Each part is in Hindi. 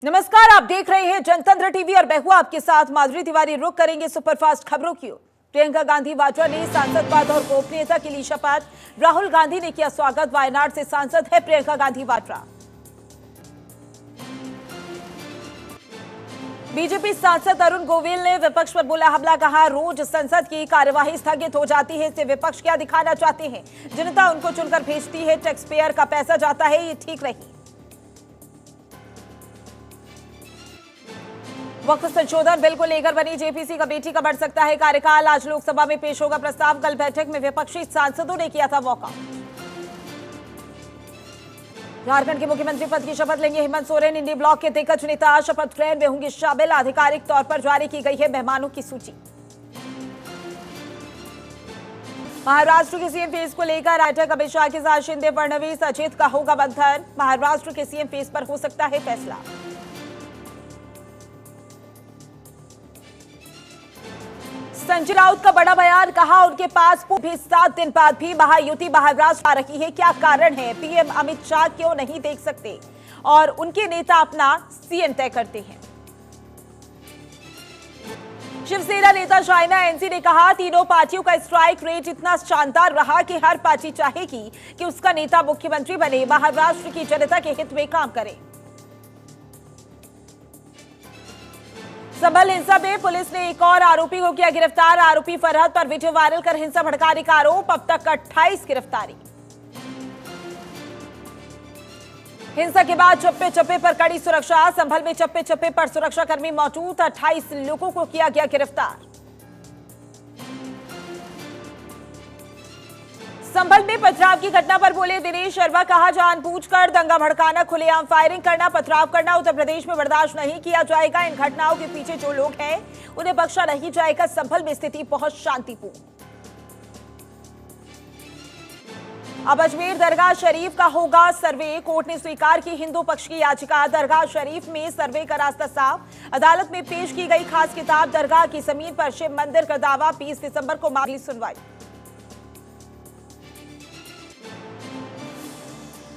नमस्कार, आप देख रहे हैं जनतंत्र टीवी और मैं हूं आपके साथ माधुरी तिवारी। रुक करेंगे सुपरफास्ट खबरों की ओर। प्रियंका गांधी वाड्रा ने सांसद पद और गोपनीयता के लिए शपथ। राहुल गांधी ने किया स्वागत। वायनाड से सांसद है प्रियंका गांधी वाड्रा। बीजेपी सांसद अरुण गोविल ने विपक्ष पर बोला हमला। कहा रोज संसद की कार्यवाही स्थगित हो जाती है, इससे विपक्ष क्या दिखाना चाहते हैं। जनता उनको चुनकर भेजती है, टैक्स पेयर का पैसा जाता है, ये ठीक नहीं। वक्फ संशोधन बिल को लेकर बनी जेपीसी कमेटी का बढ़ सकता है कार्यकाल। आज लोकसभा में पेश होगा प्रस्ताव। कल बैठक में विपक्षी सांसदों ने किया था वॉकआउट। झारखंड के मुख्यमंत्री पद की शपथ लेंगे हेमंत सोरेन। इंडी ब्लॉक के दिग्गज नेता शपथ ग्रहण में होंगे शामिल। आधिकारिक तौर पर जारी की गई है मेहमानों की सूची। महाराष्ट्र के सीएम फेस को लेकर बैठक। अमित शाह के साथ शिंदे फडणवीस अजित का होगा मंथन। महाराष्ट्र के सीएम फेस पर हो सकता है फैसला। संजय राउत का बड़ा बयान। कहा उनके पास भी 7 दिन बाद भी महायुति महाराष्ट्र आ रही है। क्या कारण है, पीएम अमित शाह क्यों नहीं देख सकते और उनके नेता अपना सीएम तय करते हैं। शिवसेना नेता शाइना एनसी ने कहा तीनों पार्टियों का स्ट्राइक रेट इतना शानदार रहा कि हर पार्टी चाहेगी कि उसका नेता मुख्यमंत्री बने, महाराष्ट्र की जनता के हित में काम करे। संभल हिंसा में पुलिस ने एक और आरोपी को किया गिरफ्तार। आरोपी फरहद पर वीडियो वायरल कर हिंसा भड़काने का आरोप। अब तक 28 गिरफ्तारी। हिंसा के बाद चप्पे चप्पे पर कड़ी सुरक्षा। संभल में चप्पे चप्पे पर सुरक्षाकर्मी मौजूद। 28 लोगों को किया गया गिरफ्तार। संभल में पथराव की घटना पर बोले दिनेश शर्मा। कहा जानबूझकर दंगा भड़काना, खुलेआम फायरिंग करना, पथराव करना उत्तर प्रदेश में बर्दाश्त नहीं किया जाएगा। इन घटनाओं के पीछे जो लोग हैं उन्हें बख्शा नहीं जाएगा। संभल में स्थिति बहुत शांतिपूर्ण। अब अजमेर दरगाह शरीफ का होगा सर्वे। कोर्ट ने स्वीकार की हिंदू पक्ष की याचिका। दरगाह शरीफ में सर्वे का रास्ता साफ। अदालत में पेश की गई खास किताब। दरगाह की जमीन पर शिव मंदिर का दावा। 20 दिसंबर को मामले सुनवाई।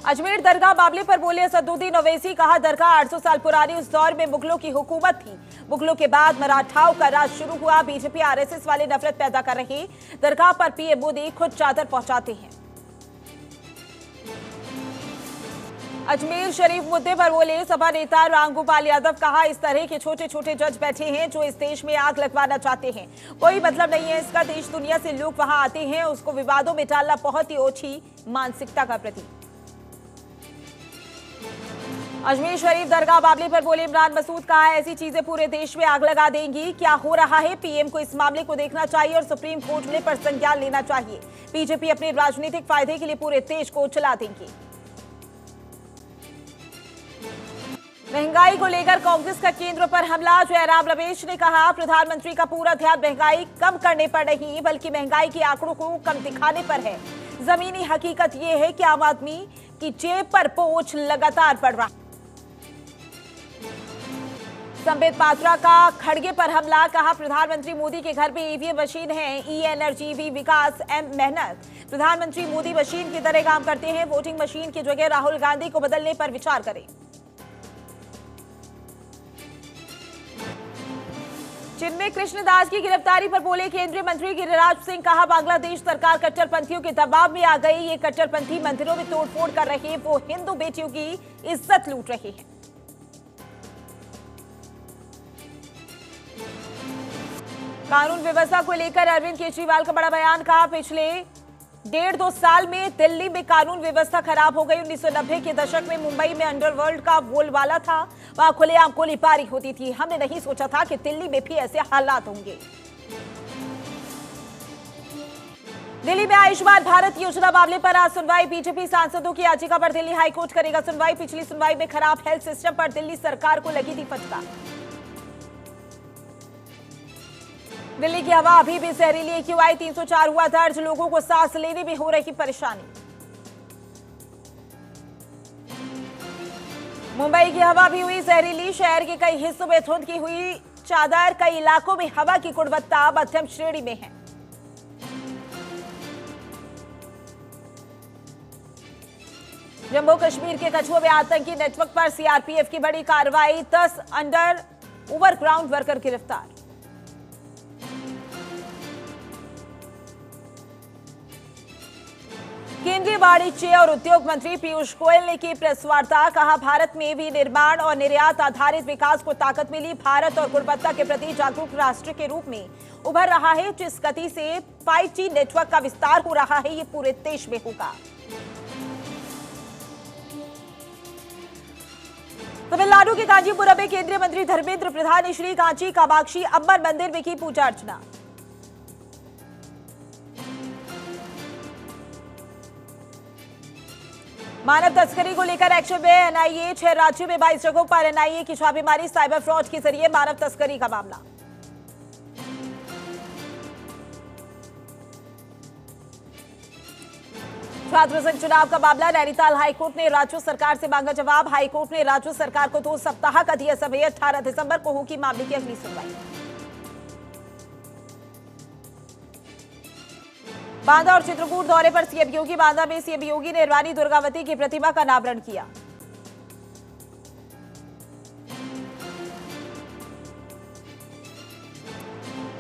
अजमेर दरगाह मामले पर बोले असदुद्दीन ओवैसी। कहा दरगाह 800 साल पुरानी, उस दौर में मुगलों की हुकूमत थी। मुगलों के बाद मराठाओं का राज शुरू हुआ। बीजेपी आरएसएस वाले नफरत पैदा कर रहे। दरगाह पर पीएम मोदी खुद चादर पहुंचाते हैं। अजमेर शरीफ मुद्दे पर बोले सपा नेता रामगोपाल यादव। कहा इस तरह के छोटे छोटे जज बैठे हैं जो इस देश में आग लगवाना चाहते हैं। कोई मतलब नहीं है इसका। देश दुनिया से लोग वहां आते हैं, उसको विवादों में डालना बहुत ही ओछी मानसिकता का प्रतीक। अजमेर शरीफ दरगाह मामले पर बोले इमरान मसूद। कहा ऐसी चीजें पूरे देश में आग लगा देंगी। क्या हो रहा है, पीएम को इस मामले को देखना चाहिए और सुप्रीम कोर्ट में पर संज्ञान लेना चाहिए। बीजेपी अपने राजनीतिक फायदे के लिए पूरे देश को चला देंगी। महंगाई को लेकर कांग्रेस का केंद्र पर हमला। जयराम रमेश ने कहा प्रधानमंत्री का पूरा ध्यान महंगाई कम करने पर नहीं बल्कि महंगाई के आंकड़ों को कम दिखाने पर है। जमीनी हकीकत यह है कि आम आदमी की जेब पर बोझ लगातार बढ़ रहा। संबित पात्रा का खड़गे पर हमला। कहा प्रधानमंत्री मोदी के घर में ईवीएम मशीन है। ई एनर्जी, वी विकास, एम मेहनत। प्रधानमंत्री मोदी मशीन की तरह काम करते हैं। वोटिंग मशीन की जगह राहुल गांधी को बदलने पर विचार करें। चिन्मय कृष्णदास की गिरफ्तारी पर बोले केंद्रीय मंत्री गिरिराज सिंह। कहा बांग्लादेश सरकार कट्टरपंथियों के दबाव में आ गई। ये कट्टरपंथी मंदिरों में तोड़फोड़ कर रहे हैं, वो हिंदू बेटियों की इज्जत लूट रहे हैं। कानून व्यवस्था को लेकर अरविंद केजरीवाल का बड़ा बयान। कहा पिछले 1.5-2 साल में दिल्ली में कानून व्यवस्था खराब हो गई। 1990 के दशक में मुंबई में अंडरवर्ल्ड का बोलबाला था। वहां खुलेआम गोलीबारी होती थी। हमने नहीं सोचा था कि दिल्ली में भी ऐसे हालात होंगे। दिल्ली में आयुष्मान भारत योजना मामले पर आज सुनवाई। बीजेपी सांसदों की याचिका पर दिल्ली हाईकोर्ट करेगा सुनवाई। पिछली सुनवाई में खराब हेल्थ सिस्टम पर दिल्ली सरकार को लगी थी फटकार। दिल्ली की हवा अभी भी जहरीली। AQI 304 हुआ दर्ज। लोगों को सांस लेने में हो रही परेशानी। मुंबई की हवा भी हुई जहरीली। शहर के कई हिस्सों में धुंध की हुई चादर। कई इलाकों में हवा की गुणवत्ता मध्यम श्रेणी में है। जम्मू कश्मीर के कछुआ में आतंकी नेटवर्क पर सीआरपीएफ की बड़ी कार्रवाई, 10 अंडर ओवरग्राउंड वर्कर गिरफ्तार। केंद्रीय वाणिज्य और उद्योग मंत्री पीयूष गोयल ने की प्रेस वार्ता, कहा भारत में भी निर्माण और निर्यात आधारित विकास को ताकत मिली। भारत और गुणवत्ता के प्रति जागरूक राष्ट्र के रूप में उभर रहा है। जिस गति से 5G नेटवर्क का विस्तार हो रहा है, ये पूरे देश में होगा। तमिलनाडु के कांचीपुरम में केंद्रीय मंत्री धर्मेंद्र प्रधान ने श्री कांची कामाक्षी अम्बर मंदिर में की पूजा अर्चना। मानव तस्करी को लेकर एक्शन में एनआईए, 6 राज्यों में 22 जगहों पर एनआईए की छापेमारी, साइबर फ्रॉड के जरिए मानव तस्करी का मामला। छात्र संघ चुनाव का मामला, नैनीताल हाईकोर्ट ने राज्य सरकार से मांगा जवाब। हाईकोर्ट ने राज्य सरकार को 2 सप्ताह का दिया समय, 18 दिसंबर को होगी मामले की अगली सुनवाई। बांदा और चित्रकूट दौरे पर सीएम योगी, बांदा में सीएम योगी ने रानी दुर्गावती की प्रतिमा का अनावरण किया।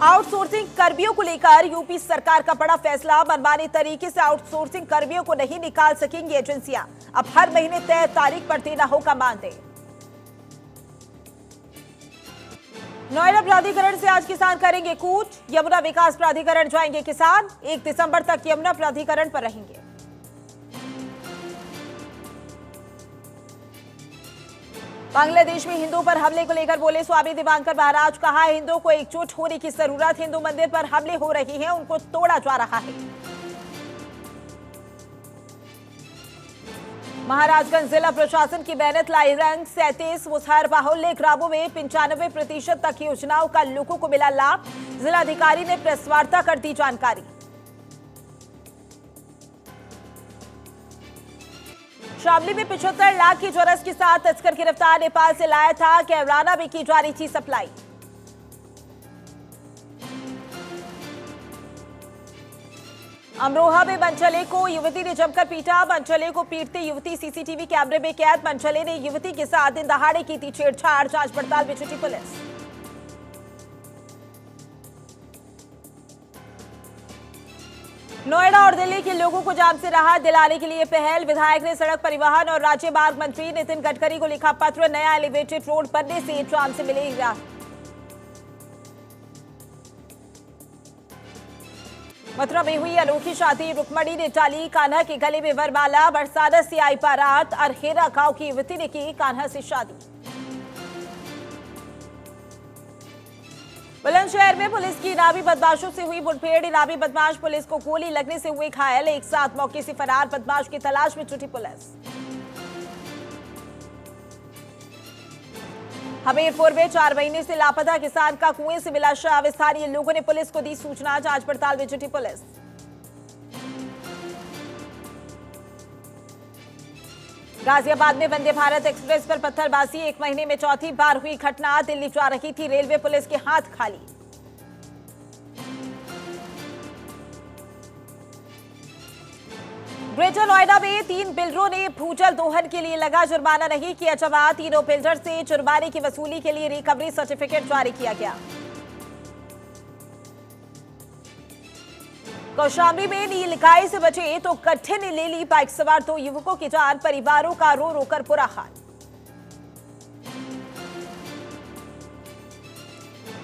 आउटसोर्सिंग कर्मियों को लेकर यूपी सरकार का बड़ा फैसला, मनमाने तरीके से आउटसोर्सिंग कर्मियों को नहीं निकाल सकेंगी एजेंसियां, अब हर महीने तय तारीख पर देना होगा मानदेय। नोएडा प्राधिकरण से आज किसान करेंगे कूच, यमुना विकास प्राधिकरण जाएंगे किसान, 1 दिसंबर तक यमुना प्राधिकरण पर रहेंगे। बांग्लादेश में हिंदुओं पर हमले को लेकर बोले स्वामी दिवांकर महाराज, कहा हिंदुओं को एकजुट होने की जरूरत, हिंदू मंदिर पर हमले हो रहे हैं, उनको तोड़ा जा रहा है। महाराजगंज जिला प्रशासन की मेहनत लाई रंग, 37 मुसहर बाहुल्य ग्रामों में 95% तक योजनाओं का लोगों को मिला लाभ, जिलाधिकारी ने प्रेस वार्ता कर दी जानकारी। शामली में 75 लाख की चरस के साथ तस्कर गिरफ्तार, नेपाल से लाया था, कैराना में की जा रही थी सप्लाई। अमरोहा में मनचले को युवती ने जमकर पीटा, मनचले को पीटते युवती सीसीटीवी कैमरे में कैद, मनचले ने युवती के साथ दिन दहाड़े की थी छेड़छाड़, जांच पड़ताल में जुटी पुलिस। नोएडा और दिल्ली के लोगों को जाम से राहत दिलाने के लिए पहल, विधायक ने सड़क परिवहन और राज्य मार्ग मंत्री नितिन गडकरी को लिखा पत्र, नया एलिवेटेड रोड बनने से जाम से मिलेगी राहत। मथुरा में हुई अनोखी शादी, रुक्मणी ने डाली कान्हा के गले में वरमाला, बरसाना से आई बारात, अरखेरा गांव की युवती ने की कान्हा से शादी। बुलंदशहर में पुलिस की इनामी बदमाशों से हुई मुठभेड़, इनामी बदमाश पुलिस को गोली लगने से हुए घायल, एक साथ मौके से फरार बदमाश की तलाश में जुटी पुलिस। हमीरपुर में 4 महीने से लापता किसान का कुएं से मिला शव, स्थानीय लोगों ने पुलिस को दी सूचना, जांच पड़ताल में जुटी पुलिस। गाजियाबाद में वंदे भारत एक्सप्रेस पर पत्थरबाजी, 1 महीने में चौथी बार हुई घटना, दिल्ली जा रही थी रेलवे, पुलिस के हाथ खाली। ग्रेटर नोएडा में 3 बिल्डरों ने भूजल दोहन के लिए लगा जुर्माना नहीं किया जमा, तीनों बिल्डर से जुर्माने की वसूली के लिए रिकवरी सर्टिफिकेट जारी किया गया। कौशाम्बी में नील गाय से बचे तो गड्ढे ने ले ली बाइक सवार 2 युवकों की जान, परिवारों का रो रो कर बुरा हाल।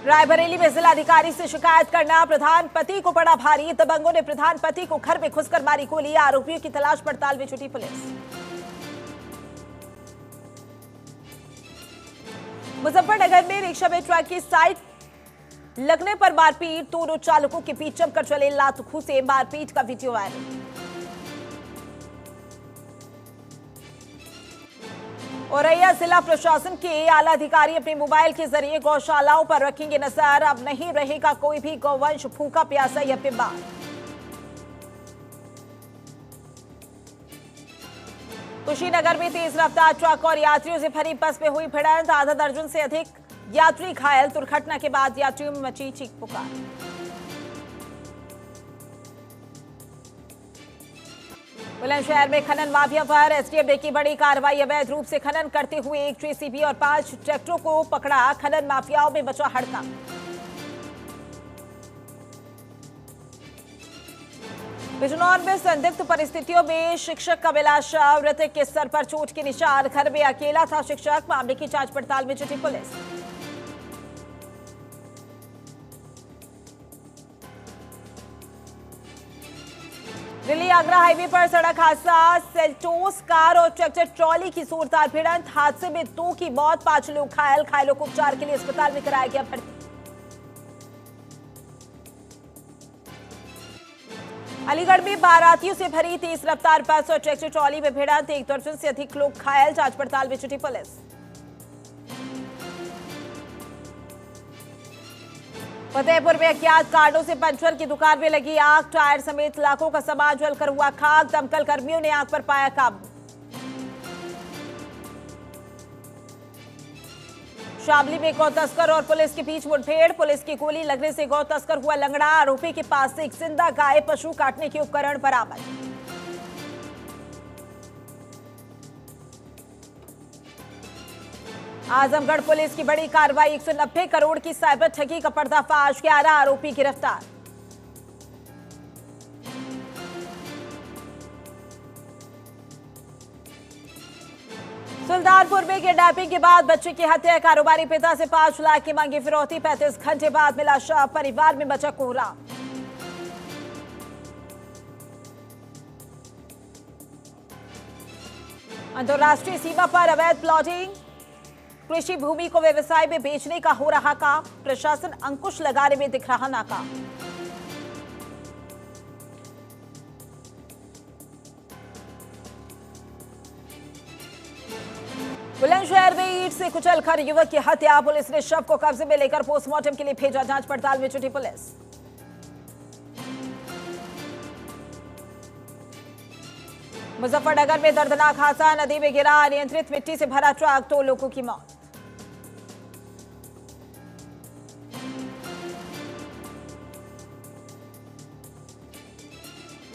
रायबरेली में जिलाधिकारी से शिकायत करना, प्रधान पति को पड़ा भारी, दबंगों ने प्रधान पति को घर में घुसकर मारी गोली, आरोपियों की तलाश पड़ताल में जुटी पुलिस। मुजफ्फरनगर में रिक्शा में ट्रक की साइड लगने पर मारपीट, दोनों चालकों के बीच जमकर चले लात घूंसे, मारपीट का वीडियो वायरल। औरैया जिला प्रशासन के आला अधिकारी अपने मोबाइल के जरिए गौशालाओं पर रखेंगे नजर, अब नहीं रहेगा कोई भी गौवंश भूखा प्यासा या बीमार। कुशीनगर में तेज रफ्तार ट्रक और यात्रियों से भरी बस में हुई भिड़ंत, आधा दर्जन से अधिक यात्री घायल, दुर्घटना के बाद यात्रियों में मची चीख पुकार। बुलंदशहर में खनन माफिया पर एसटीएफ ने की बड़ी कार्रवाई। अवैध रूप से खनन करते हुए एक जेसीबी और 5 ट्रैक्टरों को पकड़ा। खनन माफियाओं में मचा हड़कंप। बिजनौर में संदिग्ध परिस्थितियों में शिक्षक का मिला शव। मृतक के सर पर चोट के निशान। घर में अकेला था शिक्षक। मामले की जांच पड़ताल में जुटी पुलिस। दिल्ली आगरा हाईवे पर सड़क हादसा। सेल्टोस कार और ट्रैक्टर ट्रॉली की जोरदार भिड़ंत। हादसे में 2 की मौत, 5 लोग घायल। घायलों को उपचार के लिए अस्पताल में कराया गया भर्ती। अलीगढ़ में बारातियों से भरी तेज रफ्तार बस और ट्रैक्टर ट्रॉली में भिड़ंत। 1 दर्जन से अधिक लोग घायल। जांच पड़ताल में जुटी पुलिस। फतेहपुर में अज्ञात कारणों से पंचर की दुकान में लगी आग। टायर समेत लाखों का सामान जलकर हुआ खाक। दमकल कर्मियों ने आग पर पाया काबू। शामली में गौ तस्कर और पुलिस के बीच मुठभेड़। पुलिस की गोली लगने से गौ तस्कर हुआ लंगड़ा। आरोपी के पास से एक जिंदा गाय, पशु काटने के उपकरण बरामद। आजमगढ़ पुलिस की बड़ी कार्रवाई। 190 करोड़ की साइबर ठगी का पर्दाफाश। 11 आरोपी गिरफ्तार। सुल्तानपुर में किडनैपिंग के बाद बच्चे की हत्या। कारोबारी पिता से 5 लाख की मांगी फिरौती। 35 घंटे बाद मिला शव। परिवार में मचा कोहराम। अंतर्राष्ट्रीय सीमा पर अवैध प्लॉटिंग। कृषि भूमि को व्यवसाय में बेचने का हो रहा काम। प्रशासन अंकुश लगाने में दिख रहा नाकाम। बुलंदशहर में ईंट से कुचलकर युवक की हत्या। पुलिस ने शव को कब्जे में लेकर पोस्टमार्टम के लिए भेजा। जांच पड़ताल में जुटी पुलिस। मुजफ्फरनगर में दर्दनाक हादसा। नदी में गिरा अनियंत्रित मिट्टी से भरा ट्रक। 2 लोगों की मौत।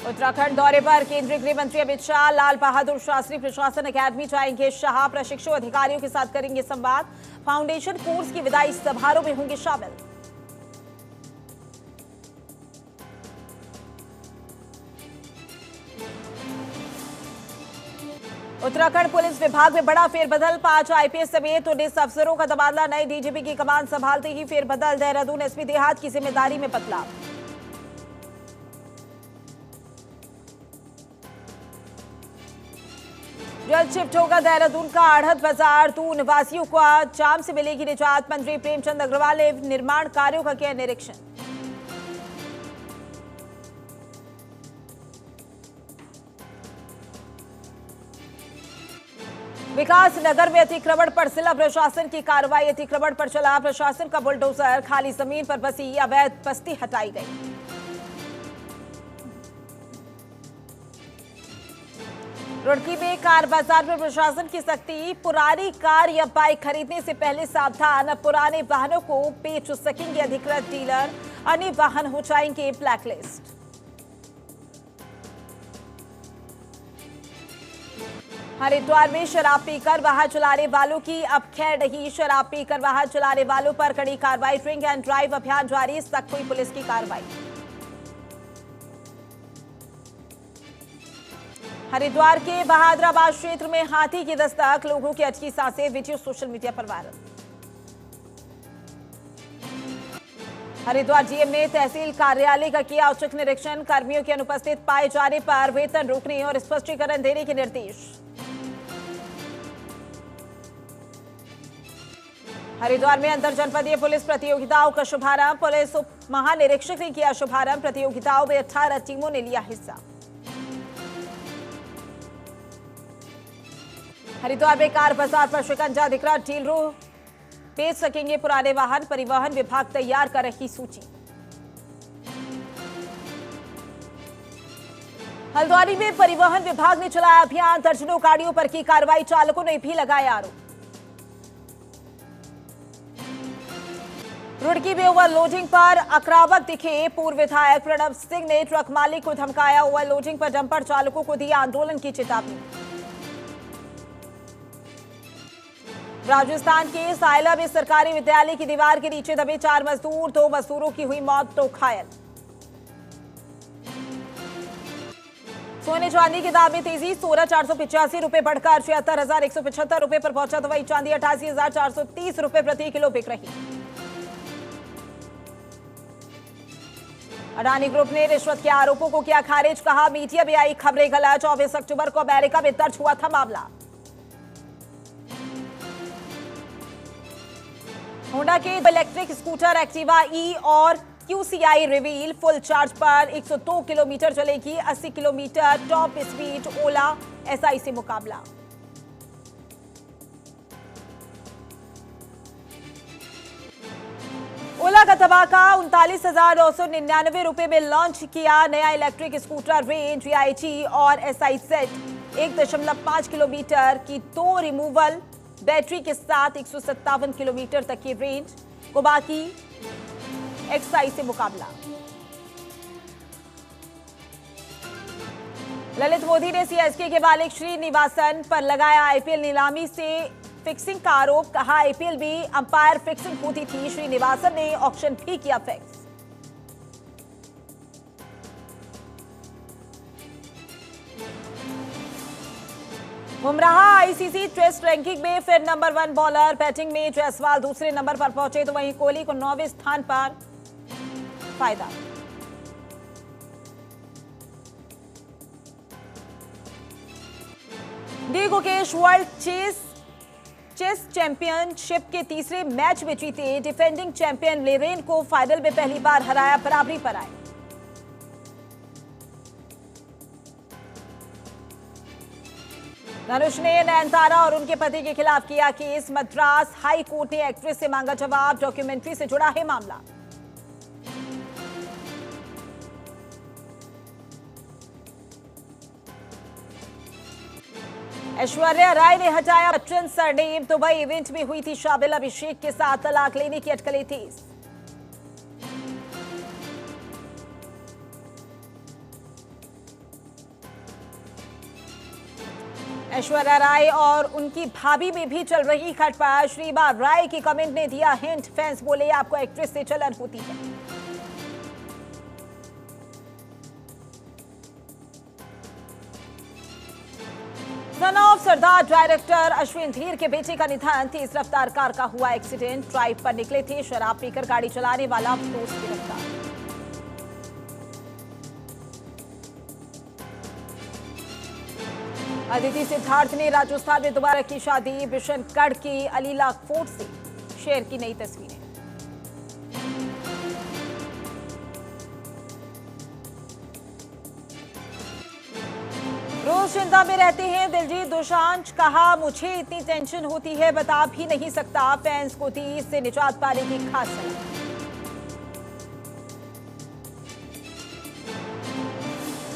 उत्तराखंड दौरे पर केंद्रीय गृह मंत्री अमित शाह लाल बहादुर शास्त्री प्रशासन अकादमी जाएंगे। शाह प्रशिक्षु अधिकारियों के साथ करेंगे संवाद। फाउंडेशन कोर्स की विदाई समारोह में होंगे शामिल। उत्तराखंड पुलिस विभाग में बड़ा फेरबदल। 5 आईपीएस समेत 19 अफसरों का तबादला। नए डीजीपी की कमान संभालते ही फेरबदल। देहरादून एसपी देहात की जिम्मेदारी में बदलाव। जल्द शिफ्ट होगा देहरादून का आढ़त बाजार। 2 निवासियों को जाम से मिलेगी निजात। मंत्री प्रेमचंद अग्रवाल ने निर्माण कार्यों का किया निरीक्षण। विकास नगर में अतिक्रमण पर जिला प्रशासन की कार्रवाई। अतिक्रमण पर चला प्रशासन का बुलडोजर। खाली जमीन पर बसी अवैध बस्ती हटाई गई। रुड़की में कार बाजार में प्रशासन की सख्ती। पुरानी कार या बाइक खरीदने से पहले सावधान। अब पुराने वाहनों को बेच सकेंगे अधिकृत डीलर। अन्य वाहन हो जाएंगे ब्लैकलिस्ट। हरिद्वार में शराब पीकर वाहन चलाने वालों की अब खैर नहीं। शराब पीकर वाहन चलाने वालों पर कड़ी कार्रवाई। ड्रिंक एंड ड्राइव अभियान जारी। सख्त हुई पुलिस की कार्रवाई। हरिद्वार के बहादुराबाद क्षेत्र में हाथी की दस्तक। लोगों की अटकी सांसें। वीडियो सोशल मीडिया पर वायरल। हरिद्वार जीएम ने तहसील कार्यालय का किया औचक निरीक्षण। कर्मियों के अनुपस्थित पाए जाने पर वेतन रोकने और स्पष्टीकरण देने के निर्देश। हरिद्वार में अंतर जनपदीय पुलिस प्रतियोगिताओं का शुभारंभ। पुलिस उप महानिरीक्षक ने किया शुभारंभ। प्रतियोगिताओं में 18 टीमों ने लिया हिस्सा। हरिद्वार में कार बाजार पर शिकंजा दिख रहा। डीलरों बेच सकेंगे पुराने वाहन। परिवहन विभाग तैयार कर रही सूची। हल्द्वानी में परिवहन विभाग ने चलाया अभियान। दर्जनों गाड़ियों पर की कार्रवाई। चालकों ने भी लगाया आरोप। रुड़की में ओवरलोडिंग पर आक्रामक दिखे पूर्व विधायक प्रणब सिंह ने ट्रक मालिक को धमकाया। ओवरलोडिंग पर डंपर चालकों को दी आंदोलन की चेतावनी। राजस्थान के सायला में सरकारी विद्यालय की दीवार के नीचे दबे 4 मजदूर, 2 मजदूरों की हुई मौत, 2 घायल। सोने चांदी के दाम में तेजी, सोना 485 रुपए बढ़कर 76,175 रुपए पर पहुंचा तो वहीं चांदी 88,430 रुपए प्रति किलो बिक रही। अडानी ग्रुप ने रिश्वत के आरोपों को किया खारिज, कहा मीडिया में आई खबरें गलत। 24 अक्टूबर को अमेरिका में दर्ज हुआ था मामला। होंडा के इलेक्ट्रिक स्कूटर एक्टिवा ई और QCI रिवील, फुल चार्ज पर 102 किलोमीटर चलेगी, 80 किलोमीटर टॉप स्पीड। ओला SI से मुकाबला। ओला का धमाका 39,999 रुपए में लॉन्च किया नया इलेक्ट्रिक स्कूटर रेंज VIG और SI सेट। 1.5 किलोमीटर की 2 रिमूवल बैटरी के साथ 157 किलोमीटर तक की रेंज को बाकी XI से मुकाबला। ललित मोदी ने CSK के मालिक श्रीनिवासन पर लगाया IPL नीलामी से फिक्सिंग का आरोप, कहा IPL में अंपायर फिक्सिंग होती थी। श्रीनिवासन ने ऑक्शन भी किया fix. Bumrah ICC test ranking में फिर नंबर 1 बॉलर। बैटिंग में जायसवाल दूसरे नंबर पर पहुंचे तो वहीं कोहली को 9वें स्थान पर फायदा। D Gukesh world chess championship के तीसरे मैच में जीते। डिफेंडिंग चैंपियन लेरेन को फाइनल में पहली बार हराया, बराबरी पर आए। धनुष ने नयनतारा और उनके पति के खिलाफ किया केस। मद्रास हाई कोर्ट ने एक्ट्रेस से मांगा जवाब। डॉक्यूमेंट्री से जुड़ा है मामला। ऐश्वर्या राय ने हटाया बच्चन सरनेम। दुबई इवेंट में हुई थी शामिल। अभिषेक के साथ तलाक लेने की अटकलें तेज। ऐश्वर्या राय और उनकी भाभी में भी चल रही खटपट। श्रीबा राय की कमेंट ने दिया हिंट। फैंस बोले आपको एक्ट्रेस से जलन होती है। Son of Sardar director Ashwin धीर के बेटे का निधन। तेज रफ्तार कार का हुआ एक्सीडेंट। ड्राइव पर निकले थे, शराब पीकर गाड़ी चलाने वाला दोस्त गिरफ्तार। अदिति सिद्धार्थ ने राजस्थान में दोबारा की शादी। बिशनगढ़ के अलीला फोर्ट से शेयर की नई तस्वीरें। रोज चिंता में रहते हैं दिलजीत दोसांझ, कहा मुझे इतनी टेंशन होती है बता भी नहीं सकता। फैंस को दी इससे निजात पाने की खास सलाह।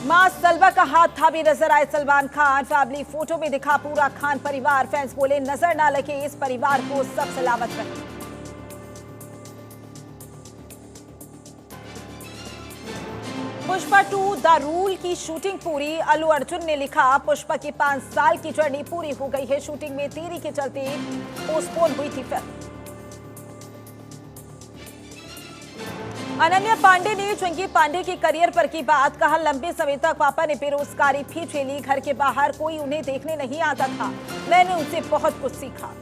मां सलवा का हाथ था भी नजर आए सलमान खान। फैमिली फोटो में दिखा पूरा खान परिवार। फैंस बोले नजर ना लगे इस परिवार को, सब सलामत रहे। पुष्पा 2 द रूल की शूटिंग पूरी। अल्लू अर्जुन ने लिखा पुष्पा की 5 साल की जर्नी पूरी हो गई है। शूटिंग में देरी के चलते पोस्टपोन हुई थी फिल्म। अनन्या पांडे ने चंकी पांडे के करियर पर की बात, कहा लंबे समय तक पापा ने बेरोजगारी भी झेली। घर के बाहर कोई उन्हें देखने नहीं आता था। मैंने उनसे बहुत कुछ सीखा।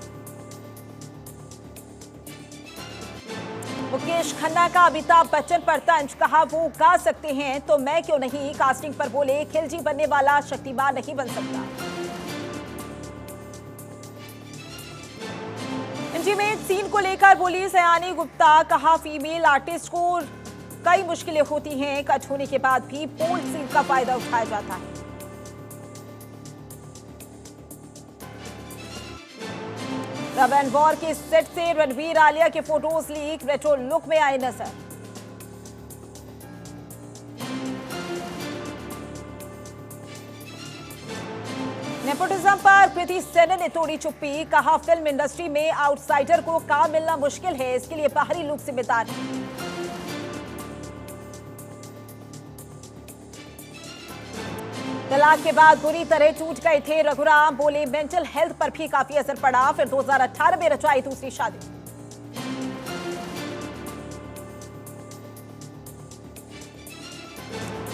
मुकेश खन्ना का अमिताभ बच्चन पर तंज, कहा वो गा सकते हैं तो मैं क्यों नहीं। कास्टिंग पर बोले खिलजी बनने वाला शक्तिमान नहीं बन सकता। इंटीमेट सीन को लेकर बोली सयानी गुप्ता, कहा फीमेल आर्टिस्ट को कई मुश्किलें होती हैं। कट होने के बाद भी बोल्ड सीन का फायदा उठाया जाता है। लव एंड वॉर के सेट से रणवीर आलिया के फोटोज लीक। रेट्रो लुक में आए नजर। नेपोटिज्म पर कृति सेनन ने तोड़ी चुप्पी, कहा फिल्म इंडस्ट्री में आउटसाइडर को काम मिलना मुश्किल है, इसके लिए बाहरी लोग जिम्मेदार हैं। तलाक के बाद बुरी तरह टूट गए थे रघुराम, बोले मेंटल हेल्थ पर भी काफी असर पड़ा, फिर 2018 में रचाई दूसरी शादी।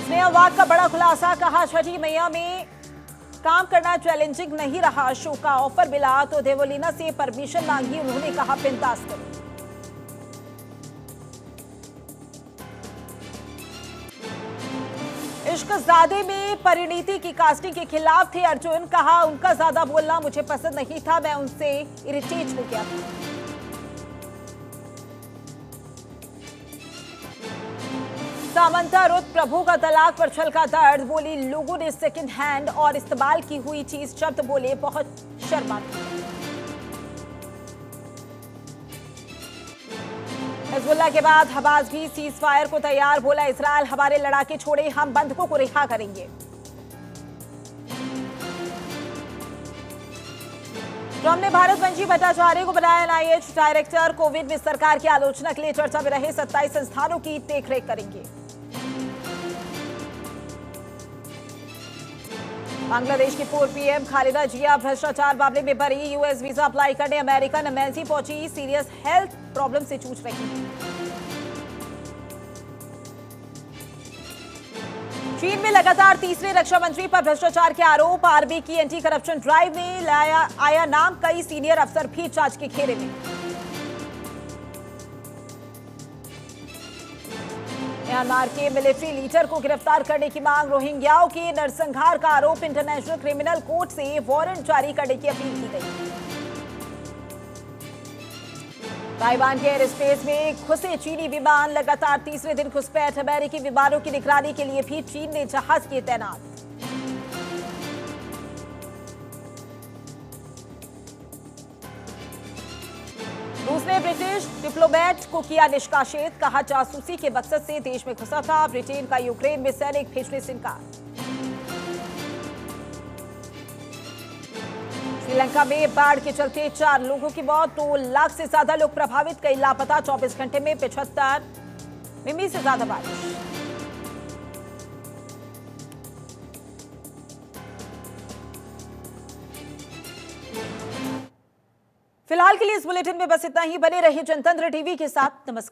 स्नेहा वाघ का बड़ा खुलासा, कहा छठी मैया में काम करना चैलेंजिंग नहीं रहा, शो का ऑफर मिला तो देवोलीना से परमिशन मांगी, उन्होंने कहा बिंदास करो। इश्क ज़ादे में परिणीति की कास्टिंग के खिलाफ थे अर्जुन, कहा उनका ज्यादा बोलना मुझे पसंद नहीं था, मैं उनसे इरिटेट हो गया था। सामंता रुत प्रभु का तलाक पर छलका दर्द, बोली लोगों ने सेकंड हैंड और इस्तेमाल की हुई चीज शब्द बोले, बहुत शर्माती। हिजबुल्लाह के बाद हमास भी सीज फायर को तैयार, बोला इजरायल हमारे लड़ाके छोड़े, हम बंधकों को रिहा करेंगे। ट्रंप ने भारत वंशी भट्टाचार्य को बनाया एनआईए डायरेक्टर, कोविड में सरकार की आलोचना के लिए चर्चा में रहे 27 संस्थानों की देखरेख करेंगे। बांग्लादेश की पूर्व पीएम खालिदा जिया भ्रष्टाचार मामले में बरी, यूएस वीजा अप्लाई करने अमेरिकन एम्बेसी पहुंची, सीरियस हेल्थ प्रॉब्लम से जूझ रही। चीन में लगातार तीसरे रक्षा मंत्री पर भ्रष्टाचार के आरोप, आर्मी की एंटी करप्शन ड्राइव में आया नाम, कई सीनियर अफसर भी जांच के घेरे में। म्यांमार के मिलिट्री लीडर को गिरफ्तार करने की मांग, रोहिंग्याओं के नरसंहार का आरोप, इंटरनेशनल क्रिमिनल कोर्ट से वारंट जारी करने की अपील की गई। ताइवान के एयर स्पेस में घुसे चीनी विमान, लगातार तीसरे दिन घुसपैठ, अमेरिकी विमानों की निगरानी के लिए भी चीन ने जहाज किए तैनात। रूस ने ब्रिटिश डिप्लोमेट को किया निष्कासित, कहा जासूसी के मकसद से देश में घुसा था, ब्रिटेन का यूक्रेन में सैनिक भेजने से इनकार। श्रीलंका में बाढ़ के चलते 4 लोगों की मौत, 2 लाख से ज्यादा लोग प्रभावित, कई लापता, 24 घंटे में 75 मिमी से ज्यादा बारिश। फिलहाल के लिए इस बुलेटिन में बस इतना ही, बने रहिए जनतंत्र टीवी के साथ। नमस्कार।